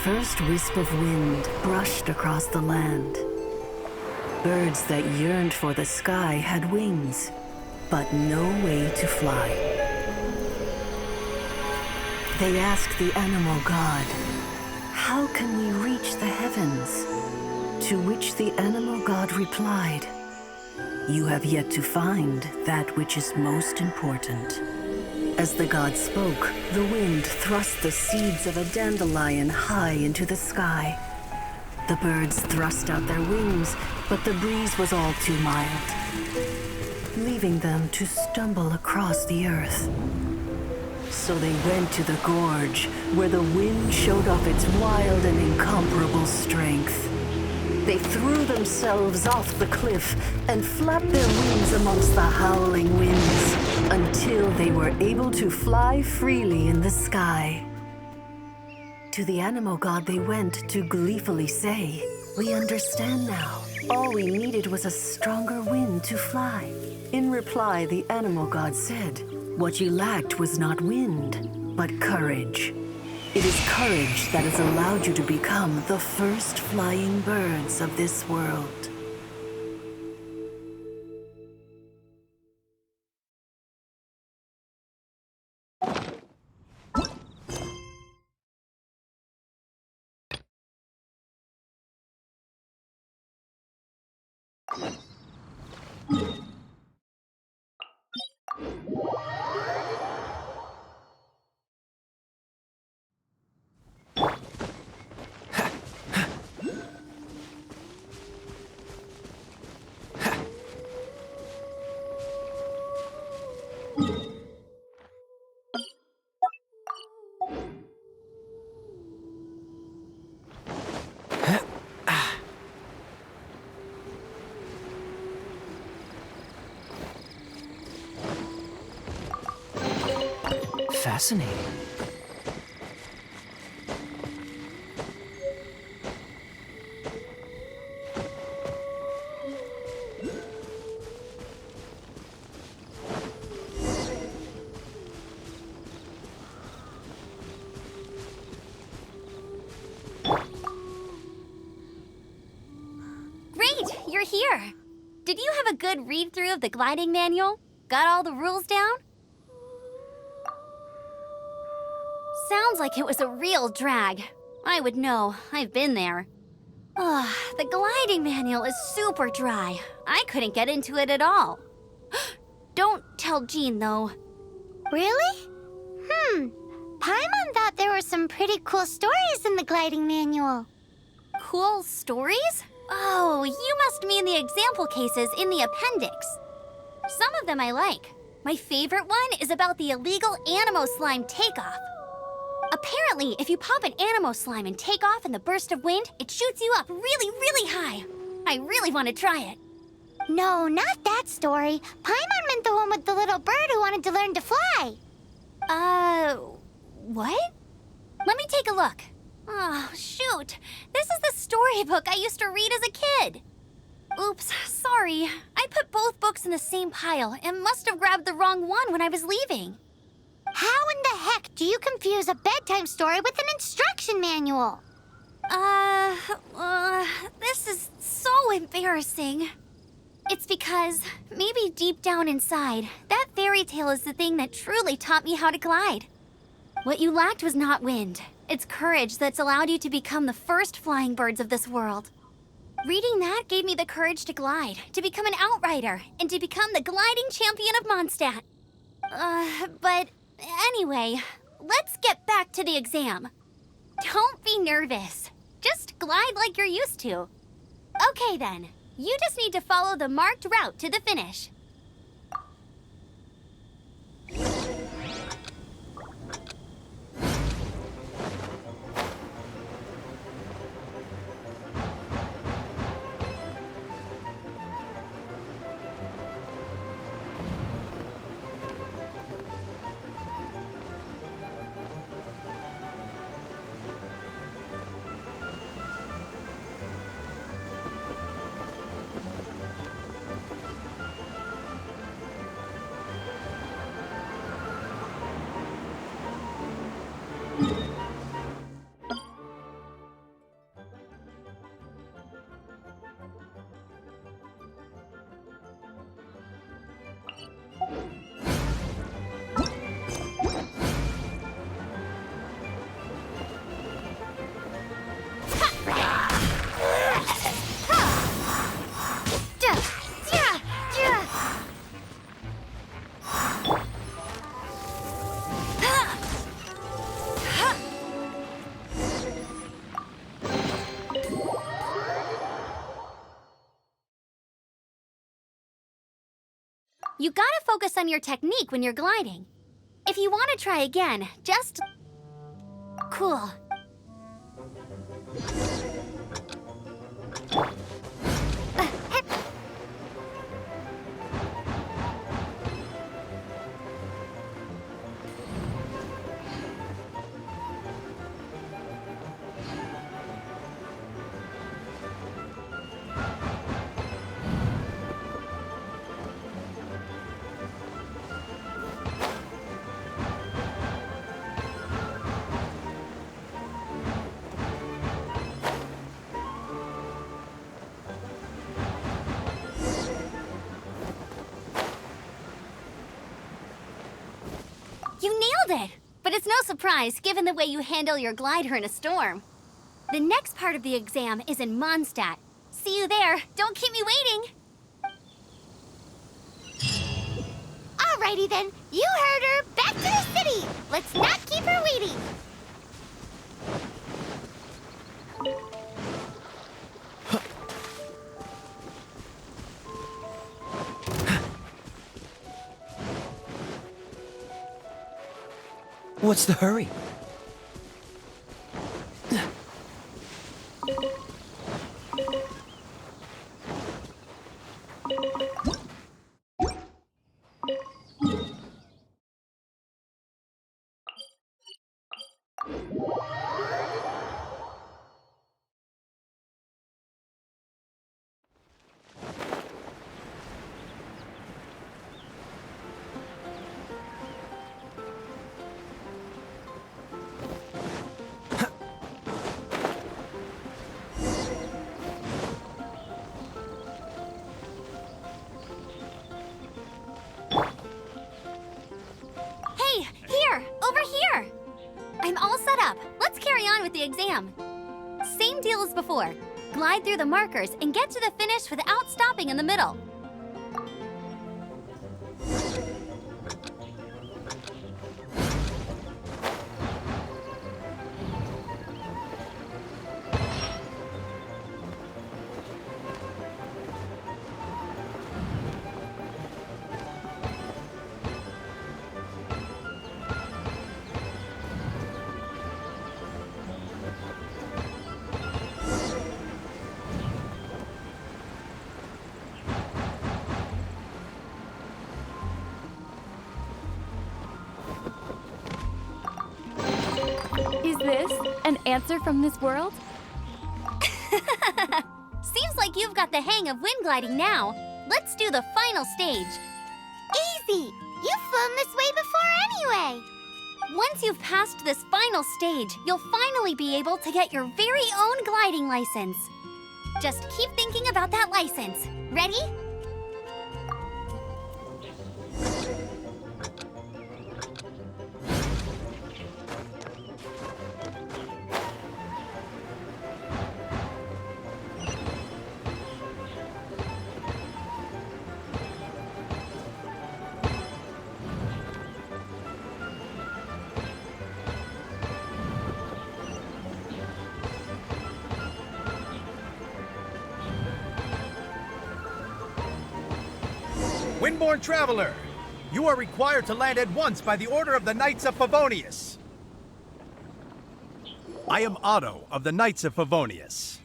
first wisp of wind brushed across the land. Birds that yearned for the sky had wings, but no way to fly. They asked the animal god, "How can we reach the heavens?" To which the animal god replied, "You have yet to find that which is most important." As the god spoke, the wind thrust the seeds of a dandelion high into the sky. The birds thrust out their wings, but the breeze was all too mild, leaving them to stumble across the earth. So they went to the gorge, where the wind showed off its wild and incomparable strength. They threw themselves off the cliff and flapped their wings amongst the howling winds until they were able to fly freely in the sky. To the animal god they went to gleefully say, "We understand now. All we needed was a stronger wind to fly." In reply, the animal god said, "What you lacked was not wind, but courage. It is courage that has allowed you to become the first flying birds of this world." Fascinating. Great, you're here. Did you have a good read-through of the gliding manual? Got all the rules down? Sounds like it was a real drag. I would know. I've been there. Ugh, the gliding manual is super dry. I couldn't get into it at all. Don't tell Jean, though. Really? Paimon thought there were some pretty cool stories in the gliding manual. Cool stories? Oh, you must mean the example cases in the appendix. Some of them I like. My favorite one is about the illegal Animo slime takeoff. Apparently, if you pop an Animo slime and take off in the burst of wind, it shoots you up really, really high. I really want to try it. No, not that story. Paimon meant the one with the little bird who wanted to learn to fly. What? Let me take a look. Oh, shoot. This is the storybook I used to read as a kid. Oops, sorry. I put both books in the same pile and must have grabbed the wrong one when I was leaving. How in the heck do you confuse a bedtime story with an instruction manual? This is so embarrassing. It's because, maybe deep down inside, that fairy tale is the thing that truly taught me how to glide. What you lacked was not wind. It's courage that's allowed you to become the first flying birds of this world. Reading that gave me the courage to glide, to become an outrider, and to become the gliding champion of Mondstadt. But anyway, let's get back to the exam. Don't be nervous. Just glide like you're used to. Okay then, you just need to follow the marked route to the finish. You gotta focus on your technique when you're gliding. If you want to try again, just... cool. You nailed it! But it's no surprise, given the way you handle your glider in a storm. The next part of the exam is in Mondstadt. See you there. Don't keep me waiting! Alrighty then, you heard her. Back to the city. Let's not keep her waiting. What's the hurry? I'm all set up. Let's carry on with the exam. Same deal as before. Glide through the markers and get to the finish without stopping in the middle. Is this an answer from this world? Seems like you've got the hang of wind gliding now. Let's do the final stage. Easy! You've flown this way before anyway! Once you've passed this final stage, you'll finally be able to get your very own gliding license. Just keep thinking about that license. Ready? Windborne Traveler, you are required to land at once by the order of the Knights of Favonius. I am Otto of the Knights of Favonius.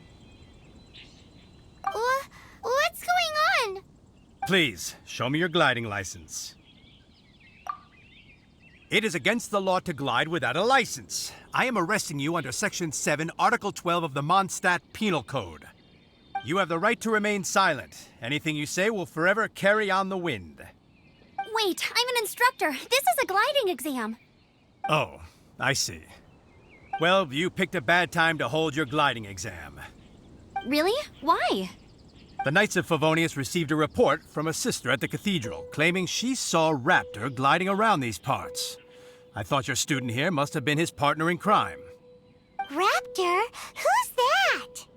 What's going on? Please, show me your gliding license. It is against the law to glide without a license. I am arresting you under Section 7, Article 12 of the Mondstadt Penal Code. You have the right to remain silent. Anything you say will forever carry on the wind. Wait, I'm an instructor. This is a gliding exam. Oh, I see. Well, you picked a bad time to hold your gliding exam. Really? Why? The Knights of Favonius received a report from a sister at the cathedral claiming she saw Raptor gliding around these parts. I thought your student here must have been his partner in crime. Raptor? Who's that?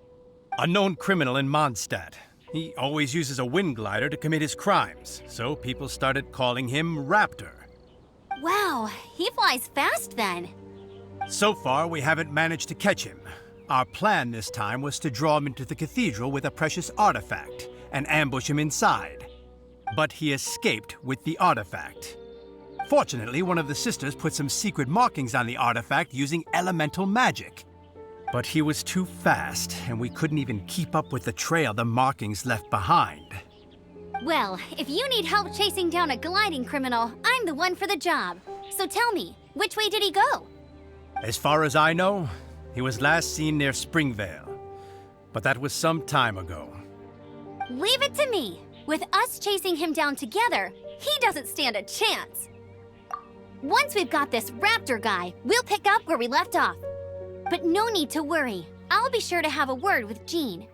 A known criminal in Mondstadt. He always uses a wind glider to commit his crimes, so people started calling him Raptor. Wow, he flies fast then. So far, we haven't managed to catch him. Our plan this time was to draw him into the cathedral with a precious artifact and ambush him inside. but he escaped with the artifact. Fortunately, one of the sisters put some secret markings on the artifact using elemental magic. But he was too fast, and we couldn't even keep up with the trail the markings left behind. Well, if you need help chasing down a gliding criminal, I'm the one for the job. So tell me, which way did he go? As far as I know, he was last seen near Springvale. But that was some time ago. Leave it to me. With us chasing him down together, he doesn't stand a chance. Once we've got this raptor guy, we'll pick up where we left off. But no need to worry. I'll be sure to have a word with Jean.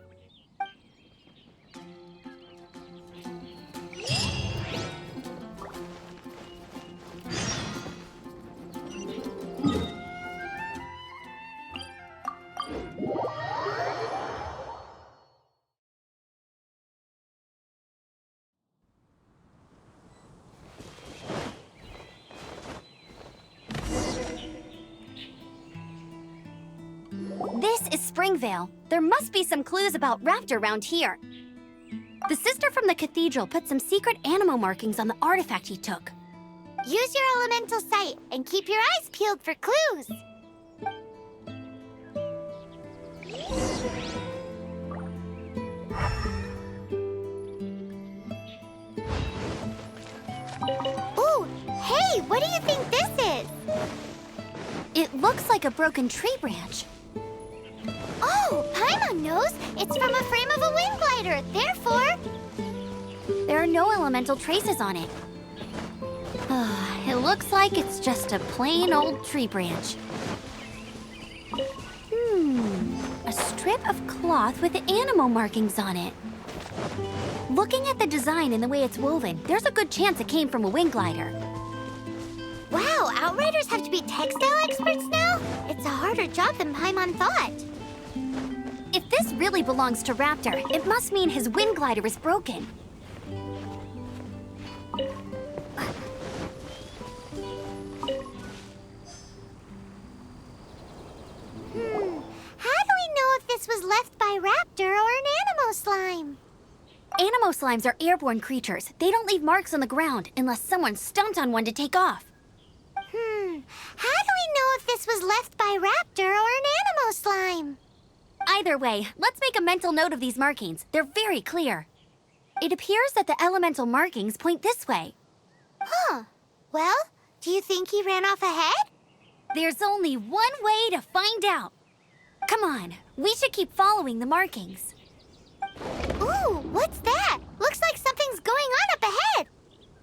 This is Springvale. There must be some clues about Raptor around here. The sister from the cathedral put some secret animal markings on the artifact he took. Use your elemental sight and keep your eyes peeled for clues. Ooh, hey, what do you think this is? It looks like a broken tree branch. Oh, Paimon knows. It's from a frame of a wind glider. Therefore, There are no elemental traces on it. It looks like it's just a plain old tree branch. A strip of cloth with animal markings on it. Looking at the design and the way it's woven, there's a good chance it came from a wind glider. wow, Outriders have to be textile experts now? It's a harder job than Paimon thought. If this really belongs to Raptor, it must mean his wind glider is broken. How do we know if this was left by Raptor or an Animo slime? Animo slimes are airborne creatures. They don't leave marks on the ground unless someone stomped on one to take off. How do we know if this was left by Raptor or an Animo slime? Either way, let's make a mental note of these markings. They're very clear. It appears that the elemental markings point this way. Huh. Well, do you think he ran off ahead? There's only one way to find out. Come on, we should keep following the markings. Ooh, what's that? Looks like something's going on up ahead.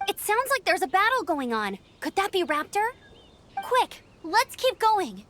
It sounds like there's a battle going on. Could that be Raptor? Quick, let's keep going.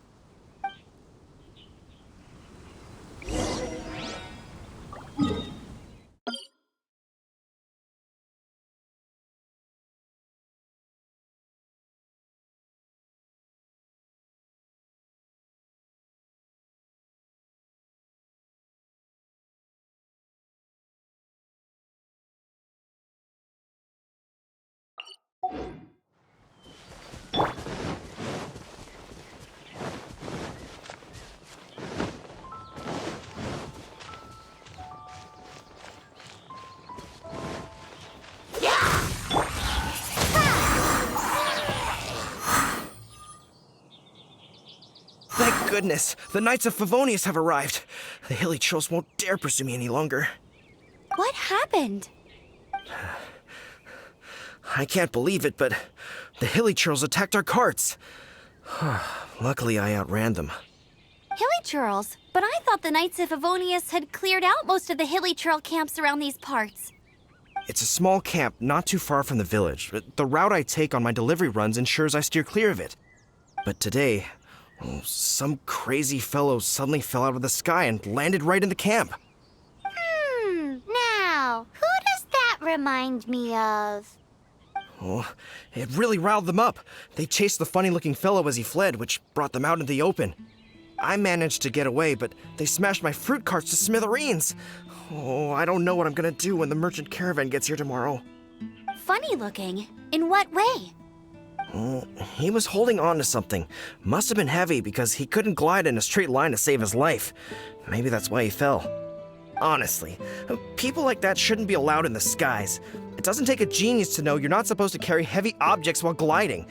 Thank goodness, the Knights of Favonius have arrived. The hilly trolls won't dare pursue me any longer. What happened? I can't believe it, but the hilly trolls attacked our carts. Luckily, I outran them. Hilly Churls? But I thought the Knights of Favonius had cleared out most of the Hilly Churl camps around these parts. It's a small camp not too far from the village. The route I take on my delivery runs ensures I steer clear of it. But today, some crazy fellow suddenly fell out of the sky and landed right in the camp. Now, who does that remind me of? Oh, it really riled them up. They chased the funny-looking fellow as he fled, which brought them out into the open. I managed to get away, but they smashed my fruit carts to smithereens. Oh, I don't know what I'm gonna do when the merchant caravan gets here tomorrow. Funny looking? In what way? Oh, he was holding on to something. Must have been heavy because he couldn't glide in a straight line to save his life. Maybe that's why he fell. Honestly, people like that shouldn't be allowed in the skies. It doesn't take a genius to know you're not supposed to carry heavy objects while gliding.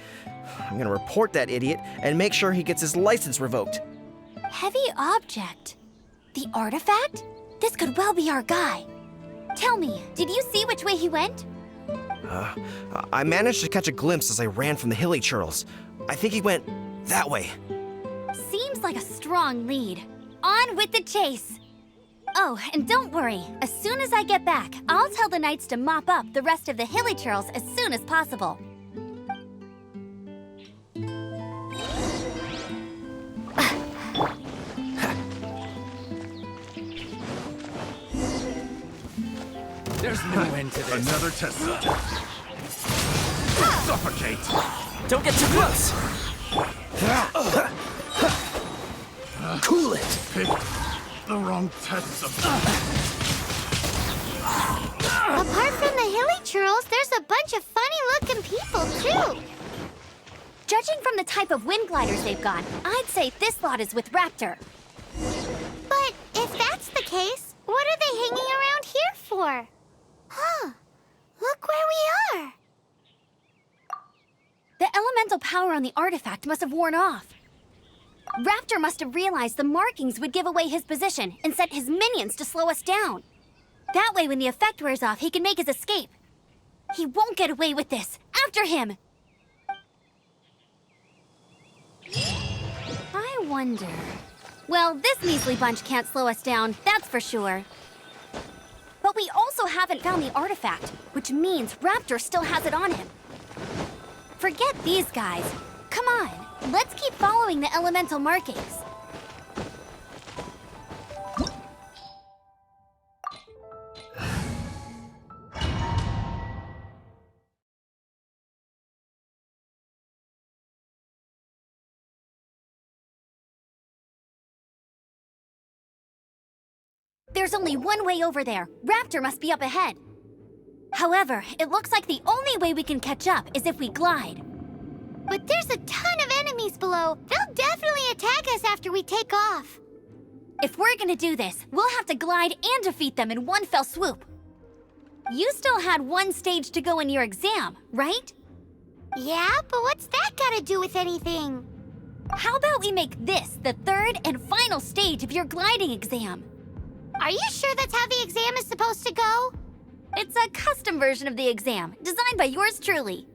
I'm gonna report that idiot and make sure he gets his license revoked. Heavy object? The artifact? This could well be our guy. Tell me, did you see which way he went? I managed to catch a glimpse as I ran from the hilly churls. I think he went that way. Seems like a strong lead. On with the chase! Oh, and don't worry. As soon as I get back, I'll tell the knights to mop up the rest of the hilly churls as soon as possible. There's no end to this. Another test site. Suffocate! Don't get too close. Cool it. Pick the wrong test subject. Apart from the hilly churls, there's a bunch of funny-looking people, too. Judging from the type of wind gliders they've got, I'd say this lot is with Raptor. But if that's the case, what are they hanging around here for? Huh. Look where we are. The elemental power on the artifact must have worn off. Raptor must have realized the markings would give away his position and sent his minions to slow us down. That way, when the effect wears off, he can make his escape. He won't get away with this. After him! I wonder... Well, this measly bunch can't slow us down, that's for sure. But we also haven't found the artifact, which means Raptor still has it on him. Forget these guys. Come on, let's keep following the elemental markings. There's only one way over there. Raptor must be up ahead. However, it looks like the only way we can catch up is if we glide. But there's a ton of enemies below. They'll definitely attack us after we take off. If we're gonna do this, we'll have to glide and defeat them in one fell swoop. You still had one stage to go in your exam, right? Yeah, but what's that got to do with anything? How about we make this the third and final stage of your gliding exam? Are you sure that's how the exam is supposed to go? It's a custom version of the exam, designed by yours truly.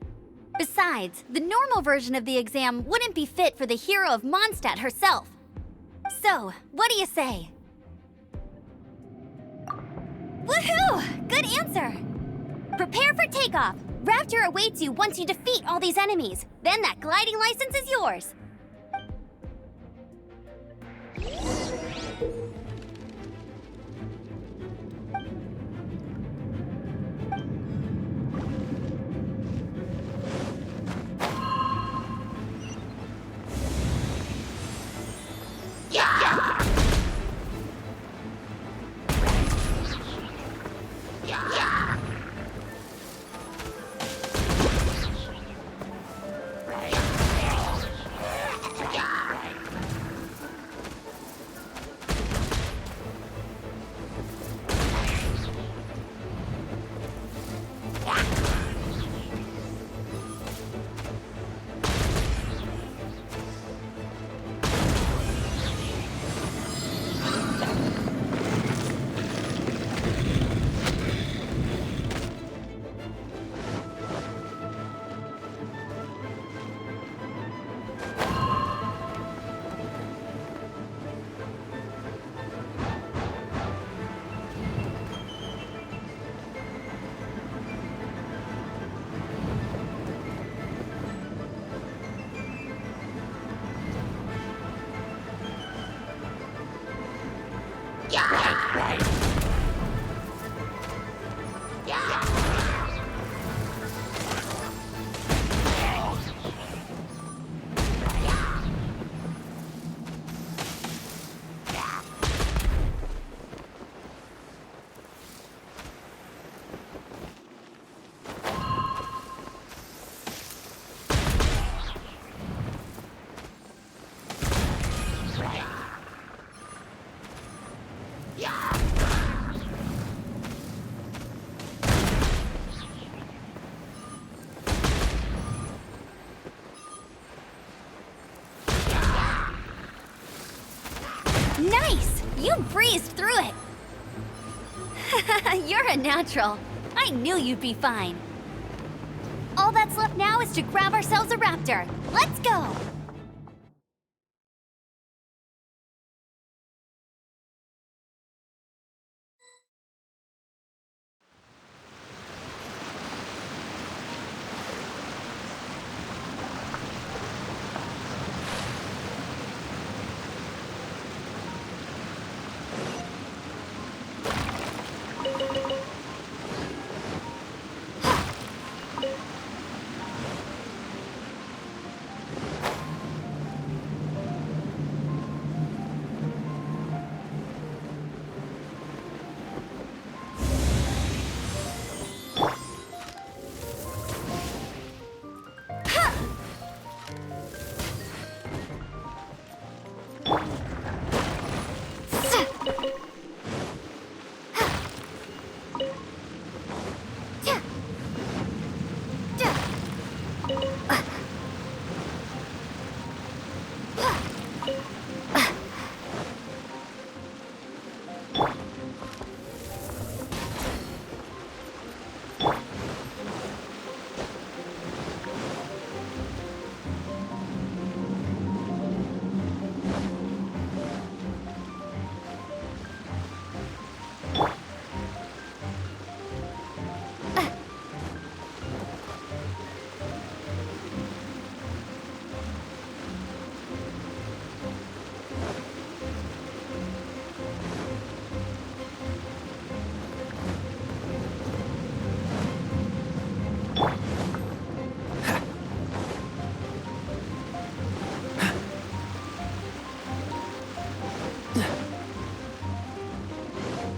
Besides, the normal version of the exam wouldn't be fit for the hero of Mondstadt herself. So, what do you say? Woohoo! Good answer! Prepare for takeoff. Raptor awaits you once you defeat all these enemies. Then that gliding license is yours. Nice! You breezed through it! You're a natural. I knew you'd be fine. All that's left now is to grab ourselves a raptor. Let's go!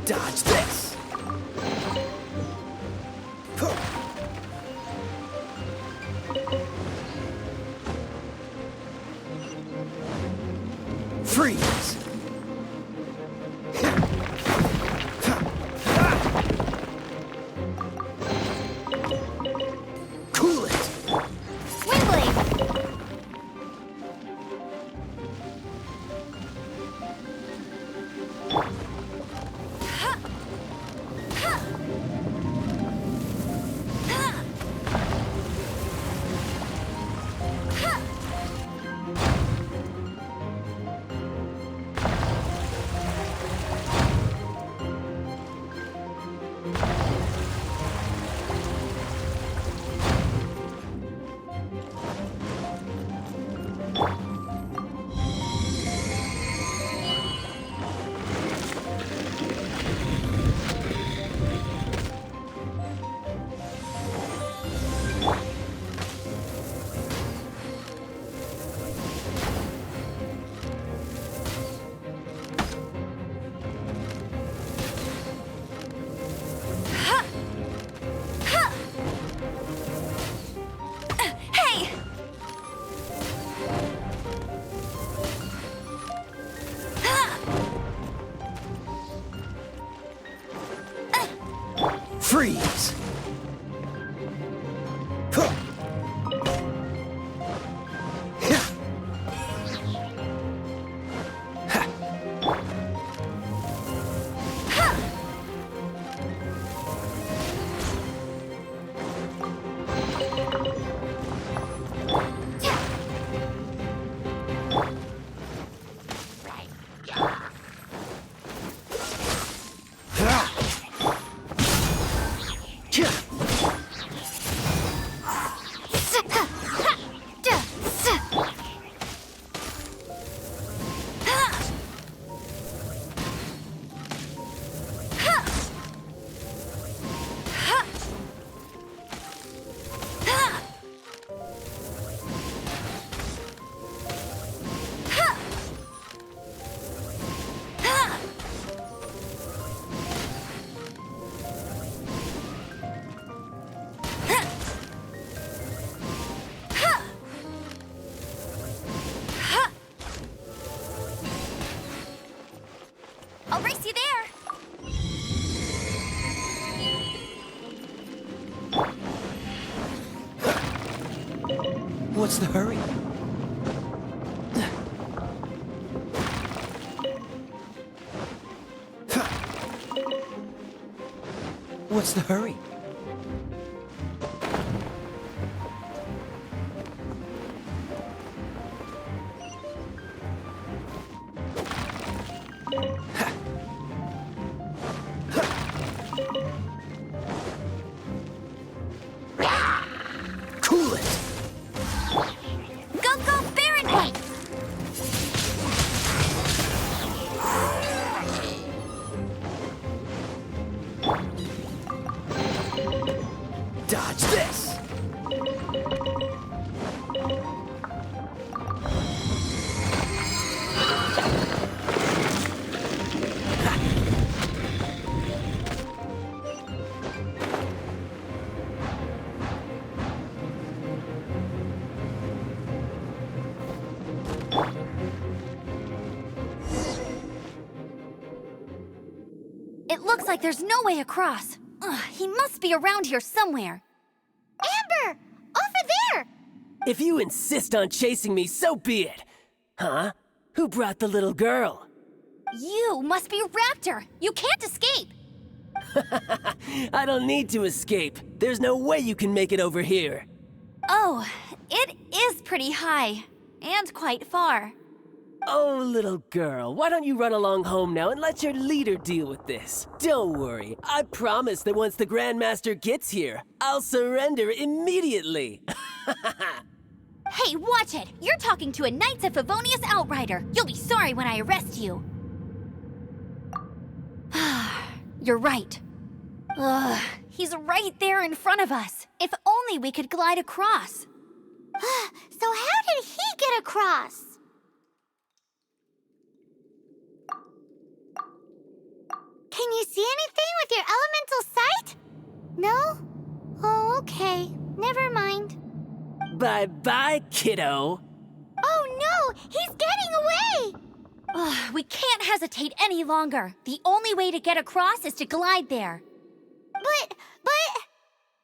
Dodge this! Freeze! Cool it! Windblade! Freeze! I'll race you there! What's the hurry? What's the hurry? Cool it! Go, go, Fahrenheit! Dodge this! It looks like there's no way across. Ugh, he must be around here somewhere. Amber! Over there! If you insist on chasing me, so be it. Huh? Who brought the little girl? You must be Raptor. You can't escape. I don't need to escape. There's no way you can make it over here. Oh, it is pretty high. And quite far. Oh, little girl, why don't you run along home now and let your leader deal with this? Don't worry, I promise that once the Grandmaster gets here, I'll surrender immediately. Hey, watch it! You're talking to a Knights of Favonius outrider. You'll be sorry when I arrest you. You're right. Ugh, he's right there in front of us. If only we could glide across. So how did he get across? Can you see anything with your elemental sight? No? Oh, okay. Never mind. Bye-bye, kiddo. Oh no! He's getting away! Ugh, we can't hesitate any longer. The only way to get across is to glide there. But...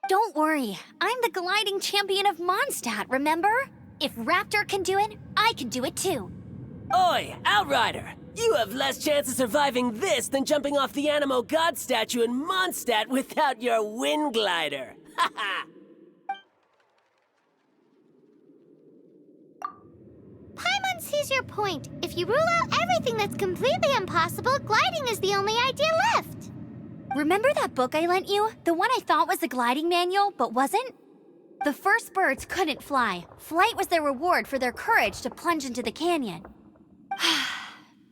Don't worry. I'm the gliding champion of Mondstadt, remember? If Raptor can do it, I can do it too. Oi, Outrider! You have less chance of surviving this than jumping off the Animo God statue in Mondstadt without your wind glider. Haha! Paimon sees your point. If you rule out everything that's completely impossible, gliding is the only idea left. Remember that book I lent you? The one I thought was the gliding manual, but wasn't? The first birds couldn't fly. Flight was their reward for their courage to plunge into the canyon.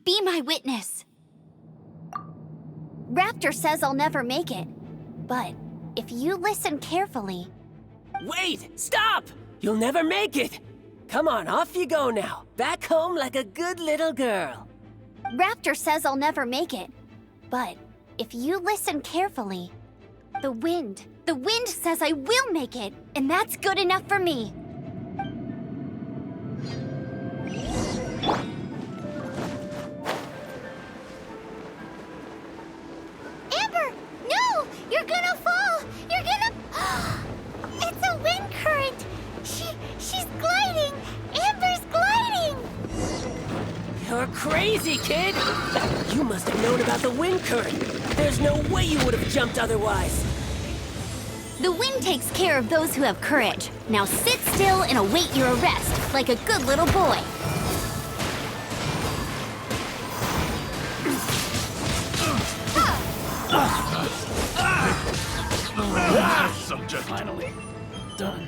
Be my witness. Raptor says I'll never make it. But if you listen carefully... Wait! Stop! You'll never make it! Come on, off you go now. Back home like a good little girl. Raptor says I'll never make it. But if you listen carefully, the wind says I will make it, and that's good enough for me. Amber! No! You're gonna fall! You're gonna... It's a wind current! She's gliding! Amber's gliding! You're crazy, kid! You must have known about the wind current. There's no way you would have jumped otherwise. The wind takes care of those who have courage. Now sit still and await your arrest, like a good little boy. Subject. Finally. Done.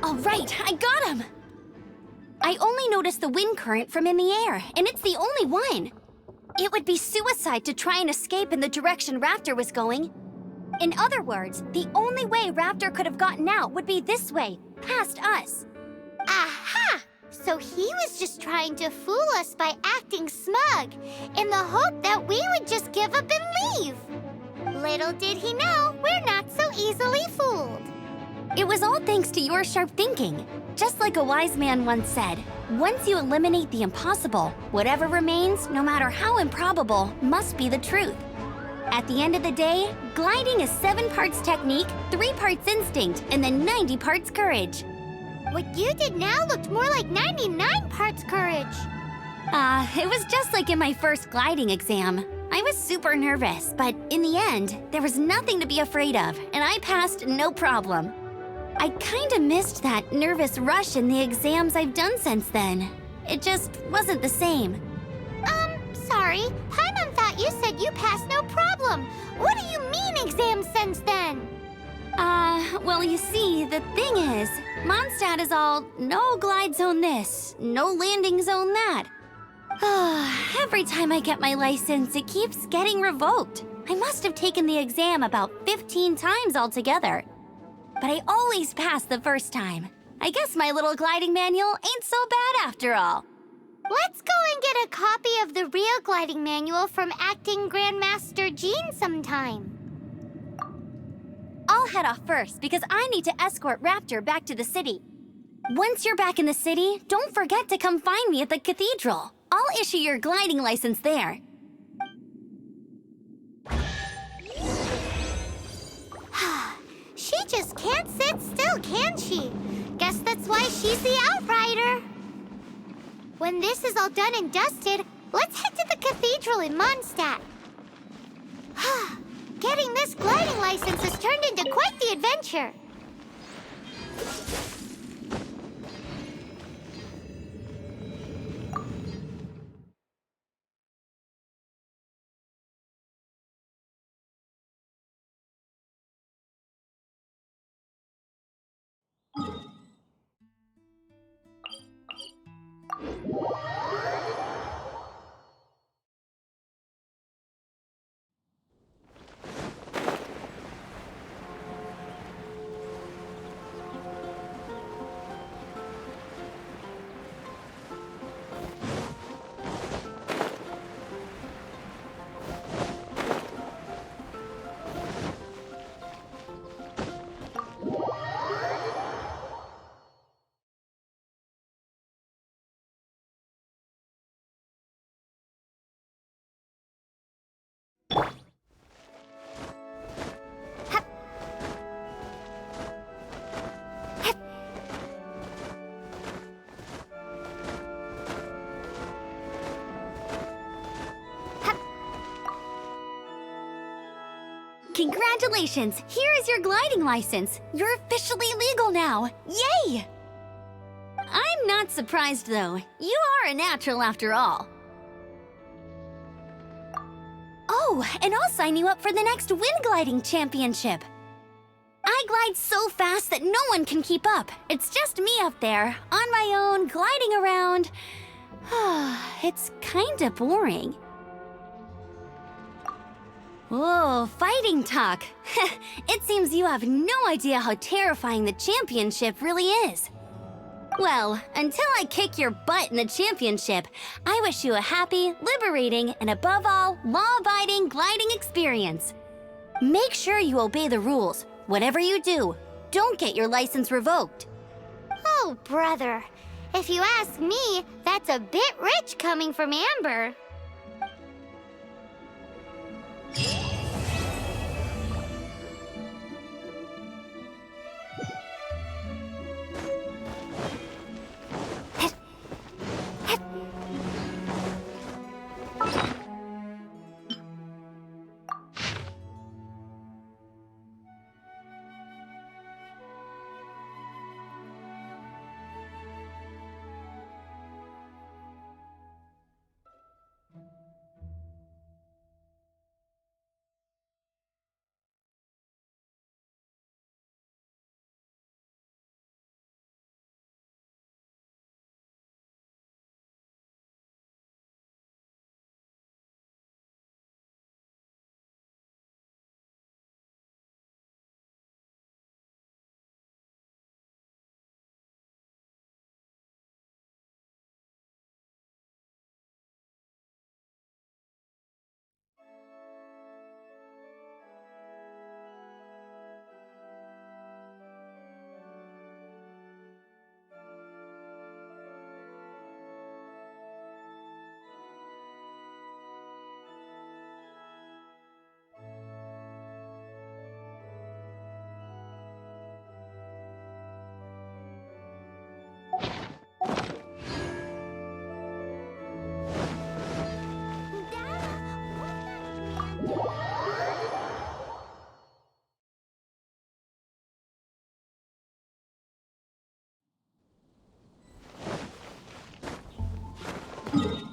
All right, I got him! I only noticed the wind current from in the air, and it's the only one. It would be suicide to try and escape in the direction Raptor was going. In other words, the only way Raptor could have gotten out would be this way, past us. Aha! So he was just trying to fool us by acting smug, in the hope that we would just give up and leave. Little did he know, we're not so easily fooled. It was all thanks to your sharp thinking. Just like a wise man once said, once you eliminate the impossible, whatever remains, no matter how improbable, must be the truth. At the end of the day, gliding is 7 parts technique, 3 parts instinct, and then 90 parts courage. What you did now looked more like 99 parts courage. It was just like in my first gliding exam. I was super nervous, but in the end, there was nothing to be afraid of, and I passed no problem. I kinda missed that nervous rush in the exams I've done since then. It just wasn't the same. Sorry. Paimon thought you said you passed no problem. What do you mean exams since then? Well, you see, the thing is, Mondstadt is all no glide zone this, no landing zone that. Every time I get my license, it keeps getting revoked. I must have taken the exam about 15 times altogether. But I always pass the first time. I guess my little gliding manual ain't so bad after all. Let's go and get a copy of the real gliding manual from Acting Grandmaster Jean sometime. I'll head off first because I need to escort Raptor back to the city. Once you're back in the city, don't forget to come find me at the cathedral. I'll issue your gliding license there. She just can't sit still, can she? Guess that's why she's the outrider. When this is all done and dusted, let's head to the cathedral in Mondstadt. Getting this gliding license has turned into quite the adventure. Congratulations! Here is your gliding license. You're officially legal now. Yay! I'm not surprised, though. You are a natural after all. Oh, and I'll sign you up for the next wind gliding championship. I glide so fast that no one can keep up. It's just me up there, on my own, gliding around. It's kinda boring. Whoa, fighting talk. It seems you have no idea how terrifying the championship really is. Well, until I kick your butt in the championship, I wish you a happy, liberating, and above all, law-abiding gliding experience. Make sure you obey the rules. Whatever you do, don't get your license revoked. Oh, brother. If you ask me, that's a bit rich coming from Amber. Huh?